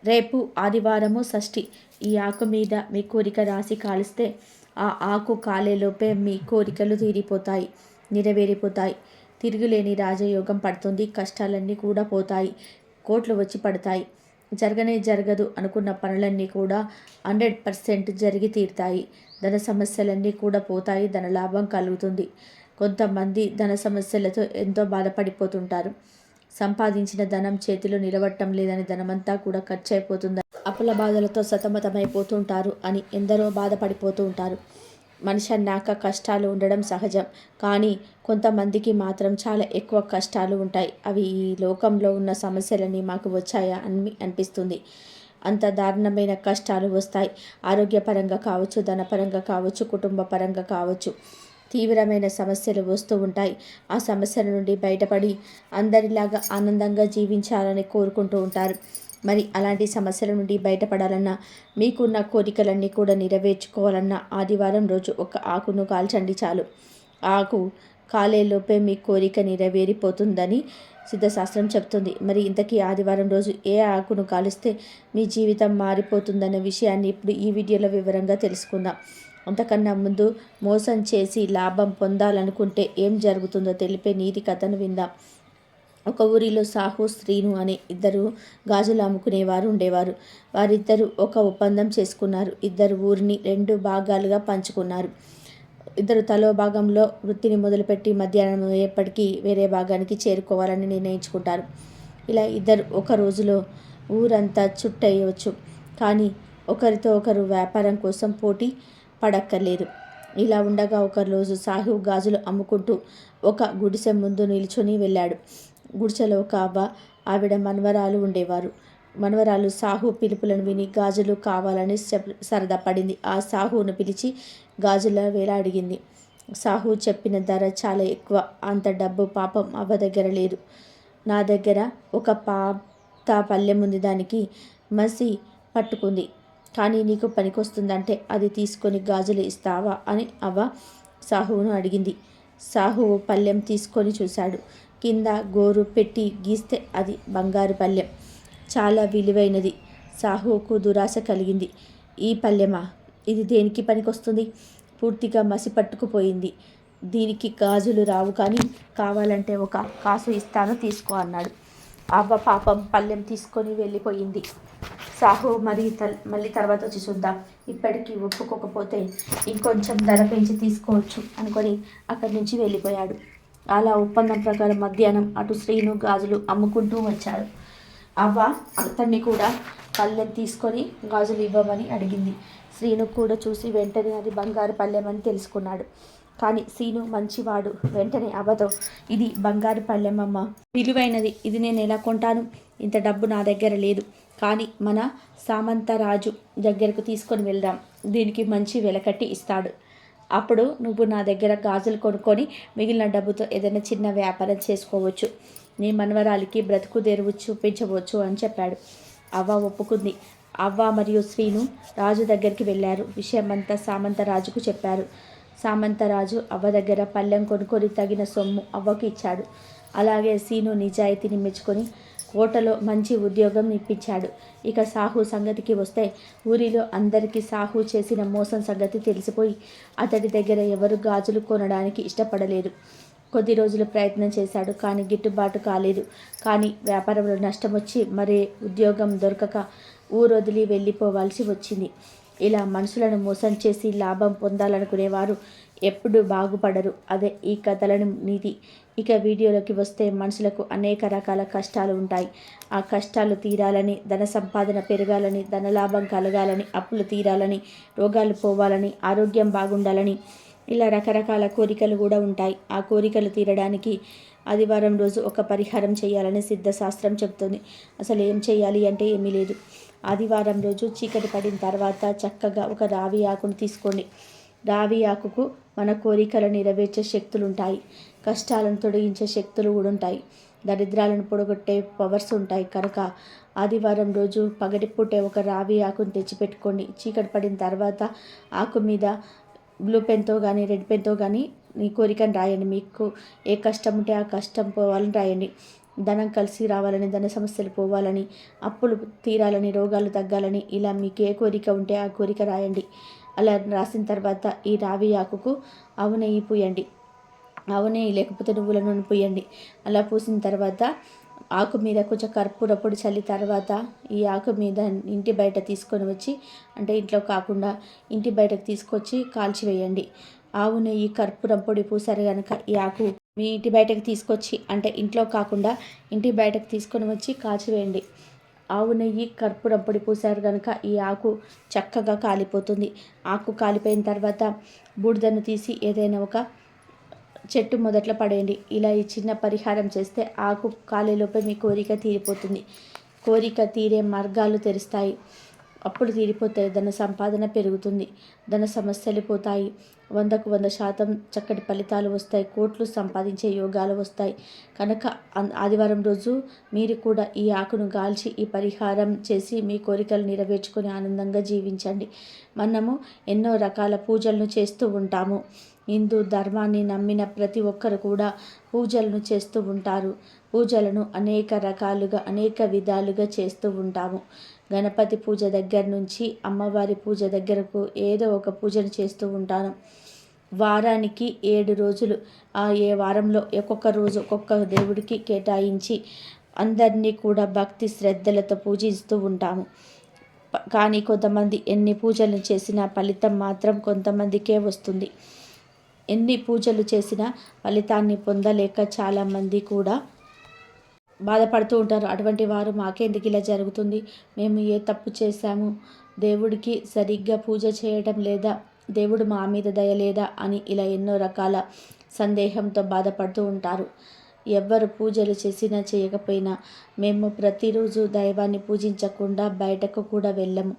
రేపు ఆదివారము షష్ఠి. ఈ ఆకు మీద మీ కోరిక రాసి కాలిస్తే ఆ ఆకు కాలేలోపే మీ కోరికలు తీరిపోతాయి, నెరవేరిపోతాయి. తిరుగులేని రాజయోగం పడుతుంది. కష్టాలన్నీ కూడా పోతాయి. కోట్లు వచ్చి పడతాయి. జరగనే జరగదు అనుకున్న పనులన్నీ కూడా 100% జరిగి తీరుతాయి. ధన సమస్యలన్నీ కూడా పోతాయి. ధన లాభం కలుగుతుంది. కొంతమంది ధన సమస్యలతో ఎంతో బాధపడిపోతుంటారు. సంపాదించిన ధనం చేతిలో నిలవటం లేదని ధనమంతా కూడా ఖర్చు అయిపోతుందని, అప్పుల బాధలతో సతమతమైపోతుంటారు అని ఎందరో బాధపడిపోతూ ఉంటారు. మనిషి అన్నాక కష్టాలు ఉండడం సహజం. కానీ కొంతమందికి మాత్రం చాలా ఎక్కువ కష్టాలు ఉంటాయి. అవి ఈ లోకంలో ఉన్న సమస్యలన్నీ మాకు వచ్చాయా అని అనిపిస్తుంది. అంత దారుణమైన కష్టాలు వస్తాయి. ఆరోగ్యపరంగా కావచ్చు, ధనపరంగా కావచ్చు, కుటుంబ పరంగా కావచ్చు. తీవ్రమైన సమస్యలు వస్తూ ఉంటాయి. ఆ సమస్యల నుండి బయటపడి అందరిలాగా ఆనందంగా జీవించాలని కోరుకుంటూ ఉంటారు. మరి అలాంటి సమస్యల నుండి బయటపడాలన్నా, మీకున్న కోరికలన్నీ కూడా నెరవేర్చుకోవాలన్నా ఆదివారం రోజు ఒక ఆకును కాల్చండి చాలు. ఆకు కాలేలోపే మీ కోరిక నెరవేరిపోతుందని సిద్ధశాస్త్రం చెప్తుంది. మరి ఇంతకీ ఆదివారం రోజు ఏ ఆకును కాలిస్తే మీ జీవితం మారిపోతుందన్న విషయాన్ని ఇప్పుడు ఈ వీడియోలో వివరంగా తెలుసుకుందాం. అంతకన్నా ముందు మోసం చేసి లాభం పొందాలనుకుంటే ఏం జరుగుతుందో తెలిపే నీతి కథను విందాం. ఒక ఊరిలో సాహు, శ్రీను అనే ఇద్దరు గాజులు అమ్ముకునేవారు ఉండేవారు. వారిద్దరూ ఒక ఒప్పందం చేసుకున్నారు. ఇద్దరు ఊరిని 2 భాగాలుగా పంచుకున్నారు. ఇద్దరు తలో భాగంలో వృత్తిని మొదలుపెట్టి మధ్యాహ్నం అయ్యేప్పటికీ వేరే భాగానికి చేరుకోవాలని నిర్ణయించుకుంటారు. ఇలా ఇద్దరు ఒక రోజులో ఊరంతా చుట్టేయవచ్చు. కానీ ఒకరితో ఒకరు వ్యాపారం కోసం పోటీ పడక్కర్లేదు. ఇలా ఉండగా ఒక రోజు సాహు గాజులు అమ్ముకుంటూ ఒక గుడిసె ముందు నిల్చొని వెళ్ళాడు. గుడిసెలో ఒక ఆవిడ మనవరాలు ఉండేవారు. మనవరాలు సాహు పిలుపులను విని గాజులు కావాలని సరదా పడింది. ఆ సాహును పిలిచి గాజుల వేల అడిగింది. సాహు చెప్పిన ధర చాలా ఎక్కువ. అంత డబ్బు పాపం అవ్వ దగ్గర లేదు. నా దగ్గర ఒక పాత పళ్ళెం ఉంది, దానికి మసి పట్టుకుంది. కానీ నీకు పనికొస్తుందంటే అది తీసుకొని గాజులు ఇస్తావా అని అవ్వ సాహువును అడిగింది. సాహు పళ్ళెం తీసుకొని చూశాడు. కింద గోరు పెట్టి గీస్తే అది బంగారు పళ్ళెం, చాలా విలువైనది. సాహుకు దురాశ కలిగింది. ఈ పళ్ళెమా? ఇది దేనికి పనికొస్తుంది? పూర్తిగా మసి పట్టుకుపోయింది. దీనికి గాజులు రావు, కానీ కావాలంటే ఒక కాసు ఇస్తాను, తీసుకో అన్నాడు. అవ్వ పాపం పళ్ళెం తీసుకొని వెళ్ళిపోయింది. సాహు మళ్ళీ తర్వాత వచ్చి చూద్దాం, ఇప్పటికీ ఒప్పుకోకపోతే ఇంకొంచెం ధర పెంచి తీసుకోవచ్చు అనుకొని అక్కడి నుంచి వెళ్ళిపోయాడు. అలా ఒప్పందం ప్రకారం మధ్యాహ్నం అటు శ్రీను గాజులు అమ్ముకుంటూ వచ్చాడు. అవ్వ అతన్ని కూడా పళ్ళెం తీసుకొని గాజులు ఇవ్వమని అడిగింది. శ్రీను కూడా చూసి వెంటనే అది బంగారు పళ్ళెమని తెలుసుకున్నాడు. కానీ శ్రీను మంచివాడు. వెంటనే అవ్వతో, ఇది బంగారు పళ్ళెమమ్మ, విలువైనది. ఇది నేను ఎలా కొంటాను? ఇంత డబ్బు నా దగ్గర లేదు. కానీ మన సామంతరాజు దగ్గరకు తీసుకొని వెళ్దాం, దీనికి మంచి వెలకట్టి ఇస్తాడు. అప్పుడు నువ్వు నా దగ్గర గాజులు కొనుక్కొని మిగిలిన డబ్బుతో ఏదైనా చిన్న వ్యాపారం చేసుకోవచ్చు. నీ మనవరాలికి బ్రతుకు తెరువు చూపించవచ్చు అని చెప్పాడు. అవ్వ ఒప్పుకుంది. అవ్వ మరియు శ్రీను రాజు దగ్గరికి వెళ్ళారు. విషయమంతా సామంతరాజుకు చెప్పారు. సామంతరాజు అవ్వ దగ్గర పళ్ళెం కొనుక్కొని తగిన సొమ్ము అవ్వకు ఇచ్చాడు. అలాగే శ్రీను నిజాయితీని మెచ్చుకొని కోటలో మంచి ఉద్యోగం ఇప్పించాడు. ఇక సాహు సంగతికి వస్తే, ఊరిలో అందరికీ సాహు చేసిన మోసం సంగతి తెలిసిపోయి అతడి దగ్గర ఎవరు గాజులు కొనడానికి ఇష్టపడలేదు. కొద్ది రోజులు ప్రయత్నం చేశాడు, కానీ గిట్టుబాటు కాలేదు. కానీ వ్యాపారంలో నష్టం వచ్చి మరే ఉద్యోగం దొరకక ఊరొదిలి వెళ్ళిపోవాల్సి వచ్చింది. ఇలా మనుషులను మోసం చేసి లాభం పొందాలనుకునేవారు ఎప్పుడు బాగుపడరు. అదే ఈ కథలను నీతి. ఇక వీడియోలోకి వస్తే, మనుషులకు అనేక రకాల కష్టాలు ఉంటాయి. ఆ కష్టాలు తీరాలని, ధన సంపాదన పెరగాలని, ధనలాభం కలగాలని, అప్పులు తీరాలని, రోగాలు పోవాలని, ఆరోగ్యం బాగుండాలని, ఇలా రకరకాల కోరికలు కూడా ఉంటాయి. ఆ కోరికలు తీరడానికి ఆదివారం రోజు ఒక పరిహారం చేయాలని సిద్ధశాస్త్రం చెబుతుంది. అసలు ఏం చేయాలి అంటే ఏమీ లేదు. ఆదివారం రోజు చీకటి పడిన తర్వాత చక్కగా ఒక రావి ఆకును తీసుకోండి. రావి ఆకుకు మన కోరికలను నెరవేర్చే శక్తులు ఉంటాయి. కష్టాలను తొలగించే శక్తులు కూడా ఉంటాయి. దరిద్రాలను పొడగొట్టే పవర్స్ ఉంటాయి. కనుక ఆదివారం రోజు పగటిపూటే ఒక రావి ఆకును తెచ్చిపెట్టుకోండి. చీకటి పడిన తర్వాత ఆకు మీద బ్లూ పెన్తో కానీ రెడ్ పెన్తో కానీ మీ కోరికను రాయండి. మీకు ఏ కష్టం ఉంటే ఆ కష్టం పోవాలని రాయండి. ధనం కలిసి రావాలని, ధన సమస్యలు పోవాలని, అప్పులు తీరాలని, రోగాలు తగ్గాలని, ఇలా మీకు ఏ కోరిక ఉంటే ఆ కోరిక రాయండి. అలా రాసిన తర్వాత ఈ రావి ఆకుకు ఆవు నెయ్యి పూయండి. ఆవు నెయ్యి లేకపోతే నువ్వుల నూనె పూయండి. అలా పూసిన తర్వాత ఆకు మీద కొంచెం కర్పూర పొడి చల్లి తర్వాత ఈ ఆకు మీద ఇంటి బయట తీసుకొని వచ్చి, అంటే ఇంట్లో కాకుండా ఇంటి బయటకు తీసుకొచ్చి కాల్చివేయండి. ఆవు నెయ్యి కర్పూరం పొడి పూసారు కనుక ఈ ఆకు మీ ఇంటి బయటకు తీసుకొచ్చి, అంటే ఇంట్లో కాకుండా ఇంటి బయటకు తీసుకొని వచ్చి కాల్చివేయండి. ఆవు నెయ్యి కర్పూరం పొడి పూసారు కనుక ఈ ఆకు చక్కగా కాలిపోతుంది. ఆకు కాలిపోయిన తర్వాత బూడిదను తీసి ఏదైనా ఒక చెట్టు మొదట్లో పడేయండి. ఇలా ఈ చిన్న పరిహారం చేస్తే ఆకు కాలేలోపే మీ కోరిక తీరిపోతుంది. కోరిక తీరే మార్గాలు తెరుస్తాయి. అప్పుడు తీరిపోతాయి. ధన సంపాదన పెరుగుతుంది. ధన సమస్యలు పోతాయి. 100కు 100% చక్కటి ఫలితాలు వస్తాయి. కోట్లు సంపాదించే యోగాలు వస్తాయి. కనుక ఆదివారం రోజు మీరు కూడా ఈ ఆకును గాల్చి ఈ పరిహారం చేసి మీ కోరికలు నెరవేర్చుకొని ఆనందంగా జీవించండి. మనము ఎన్నో రకాల పూజలను చేస్తూ ఉంటాము. హిందూ ధర్మాన్ని నమ్మిన ప్రతి ఒక్కరు కూడా పూజలను చేస్తూ ఉంటారు. పూజలను అనేక రకాలుగా అనేక విధాలుగా చేస్తూ ఉంటాము. గణపతి పూజ దగ్గర నుంచి అమ్మవారి పూజ దగ్గరకు ఏదో ఒక పూజను చేస్తూ ఉంటాను. వారానికి 7 రోజులు ఏ వారంలో ఒక్కొక్క రోజు ఒక్కొక్క దేవుడికి కేటాయించి అందరినీ కూడా భక్తి శ్రద్ధలతో పూజిస్తూ ఉంటాము. కానీ కొంతమంది ఎన్ని పూజలు చేసినా ఫలితం మాత్రం కొంతమందికే వస్తుంది. ఎన్ని పూజలు చేసినా ఫలితాన్ని పొందలేక చాలామంది కూడా బాధపడుతూ ఉంటారు. అటువంటి వారు మాకెందుకు ఇలా జరుగుతుంది, మేము ఏ తప్పు చేశాము, దేవుడికి సరిగ్గా పూజ చేయటం లేదా, దేవుడు మా మీద దయ లేదా అని ఇలా ఎన్నో రకాల సందేహంతో బాధపడుతూ ఉంటారు. ఎవ్వరు పూజలు చేసినా చేయకపోయినా మేము ప్రతిరోజు దైవాన్ని పూజించకుండా బయటకు కూడా వెళ్ళము.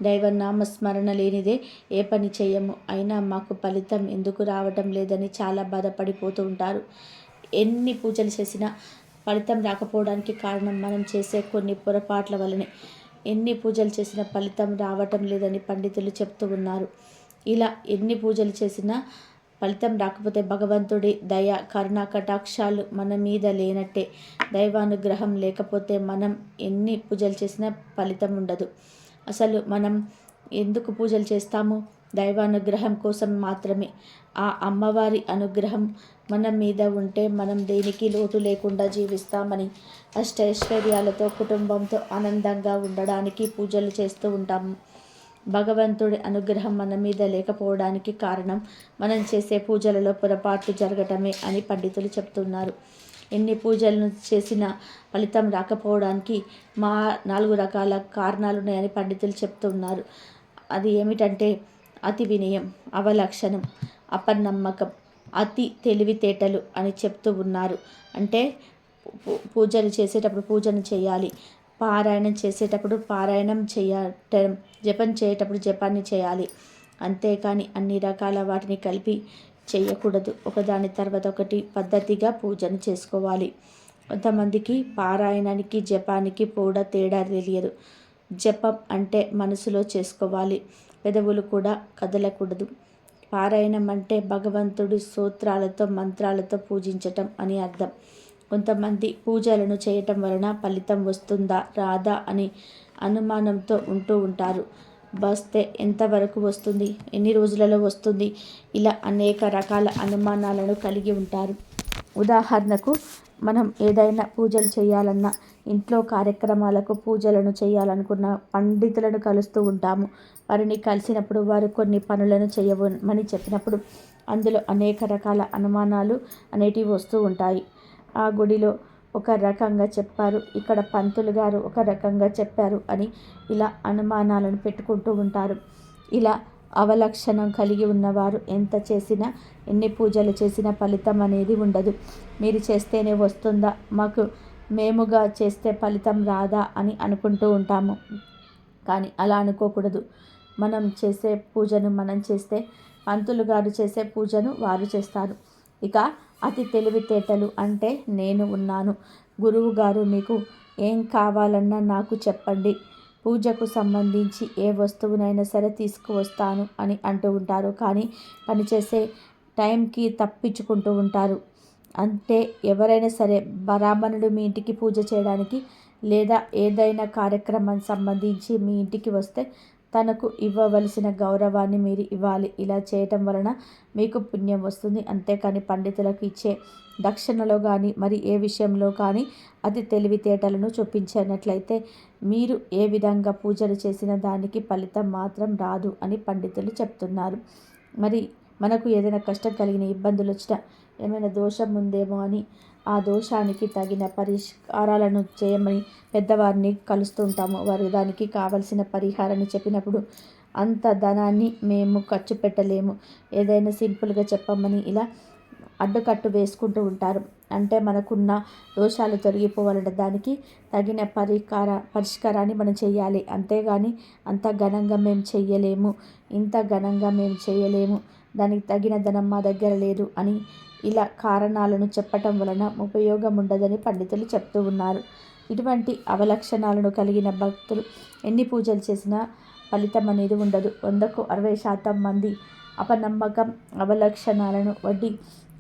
దైవ నామస్మరణ లేనిదే ఏ పని చేయము. అయినా మాకు ఫలితం ఎందుకు రావటం లేదని చాలా బాధపడిపోతూ ఉంటారు. ఎన్ని పూజలు చేసినా ఫలితం రాకపోవడానికి కారణం మనం చేసే కొన్ని పొరపాట్ల వల్లనే. ఎన్ని పూజలు చేసినా ఫలితం రావటం లేదని పండితులు చెప్తూ ఉన్నారు. ఇలా ఎన్ని పూజలు చేసినా ఫలితం రాకపోతే భగవంతుడి దయ కరుణ కటాక్షాలు మన మీద లేనట్టే. దైవానుగ్రహం లేకపోతే మనం ఎన్ని పూజలు చేసినా ఫలితం ఉండదు. అసలు మనం ఎందుకు పూజలు చేస్తాము? దైవానుగ్రహం కోసం మాత్రమే. ఆ అమ్మవారి అనుగ్రహం మన మీద ఉంటే మనం దేనికి లోటు లేకుండా జీవిస్తామని, అష్టైశ్వర్యాలతో కుటుంబంతో ఆనందంగా ఉండడానికి పూజలు చేస్తూ ఉంటాము. భగవంతుడి అనుగ్రహం మన మీద లేకపోవడానికి కారణం మనం చేసే పూజలలో పొరపాట్లు జరగటమే అని పండితులు చెప్తున్నారు. ఎన్ని పూజలను చేసినా ఫలితం రాకపోవడానికి 4 రకాల కారణాలు ఉన్నాయని పండితులు చెప్తున్నారు. అది ఏమిటంటే అతి వినయం, అవలక్షణం, అపనమ్మకం, అతి తెలివితేటలు అని చెప్తూ ఉన్నారు. అంటే పూజలు చేసేటప్పుడు పూజను చేయాలి, పారాయణం చేసేటప్పుడు పారాయణం చేయటం, జపం చేసేటప్పుడు జపాన్ని చేయాలి. అంతేకాని అన్ని రకాల వాటిని కలిపి చేయకూడదు. ఒకదాని తర్వాత ఒకటి పద్ధతిగా పూజను చేసుకోవాలి. కొంతమందికి పారాయణానికి జపానికి కూడా తేడా తెలియదు. జపం అంటే మనసులో చేసుకోవాలి, పెదవులు కూడా కదలకూడదు. పారాయణం అంటే భగవంతుడి స్తోత్రాలతో మంత్రాలతో పూజించటం అని అర్థం. కొంతమంది పూజలను చేయటం వలన ఫలితం వస్తుందా రాదా అని అనుమానంతో ఉంటూ ఉంటారు. వస్తే ఎంతవరకు వస్తుంది, ఎన్ని రోజులలో వస్తుంది, ఇలా అనేక రకాల అనుమానాలను కలిగి ఉంటారు. ఉదాహరణకు మనం ఏదైనా పూజలు చేయాలన్నా, ఇంట్లో కార్యక్రమాలకు పూజలను చేయాలనుకున్న పండితులను కలుస్తూ ఉంటాము. వారిని కలిసినప్పుడు వారు కొన్ని పనులను చేయమని చెప్పినప్పుడు అందులో అనేక రకాల అనుమానాలు అనేటివి వస్తూ ఉంటాయి. ఆ గుడిలో ఒక రకంగా చెప్పారు, ఇక్కడ పంతులు గారు ఒక రకంగా చెప్పారు అని ఇలా అనుమానాలను పెట్టుకుంటూ ఉంటారు. ఇలా అవలక్షణం కలిగి ఉన్నవారు ఎంత చేసినా, ఎన్ని పూజలు చేసినా ఫలితం అనేది ఉండదు. మీరు చేస్తేనే వస్తుందా, మేముగా చేస్తే ఫలితం రాదా అని అనుకుంటూ ఉంటాము. కానీ అలా అనుకోకూడదు. మనం చేసే పూజను మనం చేస్తే, పంతులు గారు చేసే పూజను వారు చేస్తారు. ఇక అతి తెలివితేటలు అంటే నేను ఉన్నాను, గురువు గారు మీకు ఏం కావాలన్నా నాకు చెప్పండి, పూజకు సంబంధించి ఏ వస్తువునైనా సరే తీసుకువస్తాను అని అంటూ ఉంటారు. కానీ పనిచేసే టైంకి తప్పించుకుంటూ ఉంటారు. అంటే ఎవరైనా సరే బ్రాహ్మణుడు మీ ఇంటికి పూజ చేయడానికి లేదా ఏదైనా కార్యక్రమం సంబంధించి మీ ఇంటికి వస్తే తనకు ఇవ్వవలసిన గౌరవాన్ని మీరు ఇవ్వాలి. ఇలా చేయటం వలన మీకు పుణ్యం వస్తుంది. అంతేకాని పండితులకు ఇచ్చే దక్షిణలో కానీ మరి ఏ విషయంలో కానీ అతి తెలివితేటలను చూపించినట్లయితే మీరు ఏ విధంగా పూజలు చేసిన దానికి ఫలితం మాత్రం రాదు అని పండితులు చెప్తున్నారు. మరి మనకు ఏదైనా కష్టం కలిగిన ఇబ్బందులు వచ్చినా ఏమైనా దోషం ఉందేమో అని ఆ దోషానికి తగిన పరిష్కారాలను చేయమని పెద్దవారిని కలుస్తుంటాము. వారు దానికి కావలసిన పరిహారాన్ని చెప్పినప్పుడు అంత ధనాన్ని మేము ఖర్చు పెట్టలేము, ఏదైనా సింపుల్గా చెప్పమని ఇలా అడ్డుకట్టు వేసుకుంటూ ఉంటారు. అంటే మనకున్న దోషాలు తొలగిపోవాలంటే దానికి తగిన పరిష్కారాన్ని మనం చేయాలి. అంతేగాని అంత ఘనంగా మేము చెయ్యలేము, ఇంత ఘనంగా మేము చేయలేము, దానికి తగిన ధనం మా దగ్గర లేదు అని ఇలా కారణాలను చెప్పటం వలన ఉపయోగం ఉండదని పండితులు చెప్తూ ఉన్నారు. ఇటువంటి అవలక్షణాలను కలిగిన భక్తులు ఎన్ని పూజలు చేసినా ఫలితం అనేది ఉండదు. 100కు 60% మంది అపనమ్మకం, అవలక్షణాలను, వడ్డీ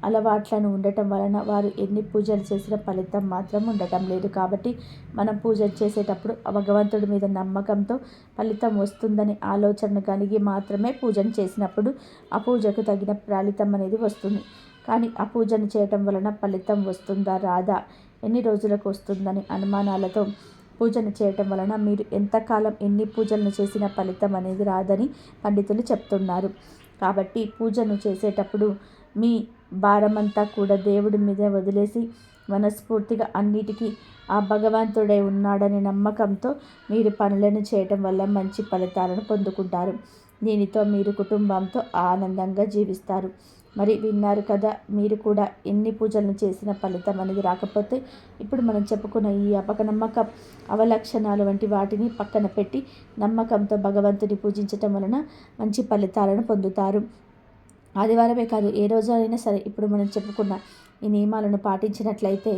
అలవాట్లను ఉండటం వలన వారు ఎన్ని పూజలు చేసినా ఫలితం మాత్రం ఉండటం లేదు. కాబట్టి మనం పూజలు చేసేటప్పుడు భగవంతుడి మీద నమ్మకంతో ఫలితం వస్తుందని ఆలోచన కలిగి మాత్రమే పూజను చేసినప్పుడు ఆ పూజకు తగిన ఫలితం అనేది వస్తుంది. కానీ ఆ పూజను చేయటం వలన ఫలితం వస్తుందా రాదా, ఎన్ని రోజులకు వస్తుందని అనుమానాలతో పూజను చేయటం వలన మీరు ఎంతకాలం ఎన్ని పూజలను చేసిన ఫలితం అనేది రాదని పండితులు చెప్తున్నారు. కాబట్టి పూజను చేసేటప్పుడు మీ భారమంతా కూడా దేవుడి మీద వదిలేసి మనస్ఫూర్తిగా అన్నిటికీ ఆ భగవంతుడే ఉన్నాడనే నమ్మకంతో మీరు పనులను చేయటం వల్ల మంచి ఫలితాలను పొందుకుంటారు. దీనితో మీరు కుటుంబంతో ఆనందంగా జీవిస్తారు. మరి విన్నారు కదా, మీరు కూడా ఎన్ని పూజలను చేసిన ఫలితం అనేది రాకపోతే ఇప్పుడు మనం చెప్పుకున్న ఈ అపనమ్మకం, అవలక్షణాలు వంటి వాటిని పక్కన పెట్టి నమ్మకంతో భగవంతుని పూజించటం వలన మంచి ఫలితాలను పొందుతారు. ఆదివారమే కాదు, ఏ రోజైనా సరే ఇప్పుడు మనం చెప్పుకున్న ఈ నియమాలను పాటించినట్లయితే,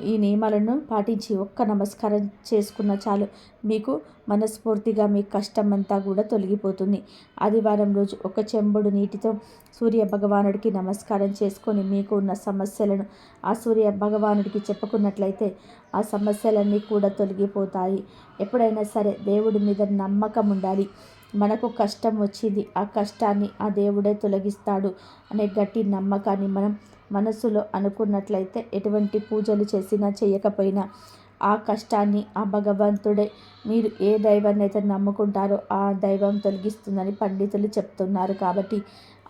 ఈ నియమాలను పాటించి ఒక్క నమస్కారం చేసుకున్న చాలు, మీకు మనస్ఫూర్తిగా మీ కష్టం అంతా కూడా తొలగిపోతుంది. ఆదివారం రోజు ఒక చెంబుడు నీటితో సూర్య భగవానుడికి నమస్కారం చేసుకొని మీకు ఉన్న సమస్యలను ఆ సూర్య భగవానుడికి చెప్పుకున్నట్లయితే ఆ సమస్యలన్నీ కూడా తొలగిపోతాయి. ఎప్పుడైనా సరే దేవుడి మీద నమ్మకం ఉండాలి. మనకు కష్టం వచ్చింది, ఆ కష్టాన్ని ఆ దేవుడే తొలగిస్తాడు అనే గట్టి నమ్మకాన్ని మనం మనసులో అనుకున్నట్లయితే ఎటువంటి పూజలు చేసినా చేయకపోయినా ఆ కష్టాన్ని ఆ భగవంతుడే, మీరు ఏ దైవాన్ని అయితే నమ్ముకుంటారో ఆ దైవం తొలగిస్తుందని పండితులు చెప్తున్నారు. కాబట్టి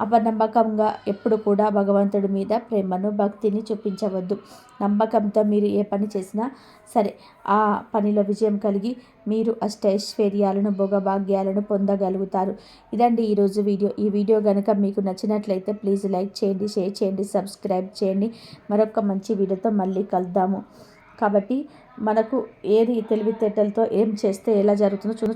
అపనమ్మకంగా ఎప్పుడు కూడా భగవంతుడి మీద ప్రేమను, భక్తిని చూపించవద్దు. నమ్మకంతో మీరు ఏ పని చేసినా సరే ఆ పనిలో విజయం కలిగి మీరు అష్టైశ్వర్యాలను, భోగభాగ్యాలను పొందగలుగుతారు. ఇదండి ఈరోజు వీడియో. ఈ వీడియో కనుక మీకు నచ్చినట్లయితే ప్లీజ్ లైక్ చేయండి, షేర్ చేయండి, సబ్స్క్రైబ్ చేయండి. మరొక మంచి వీడియోతో మళ్ళీ కలుద్దాము. కాబట్టి మనకు ఏది తెలివితేటలతో ఏం చేస్తే ఎలా జరుగుతుందో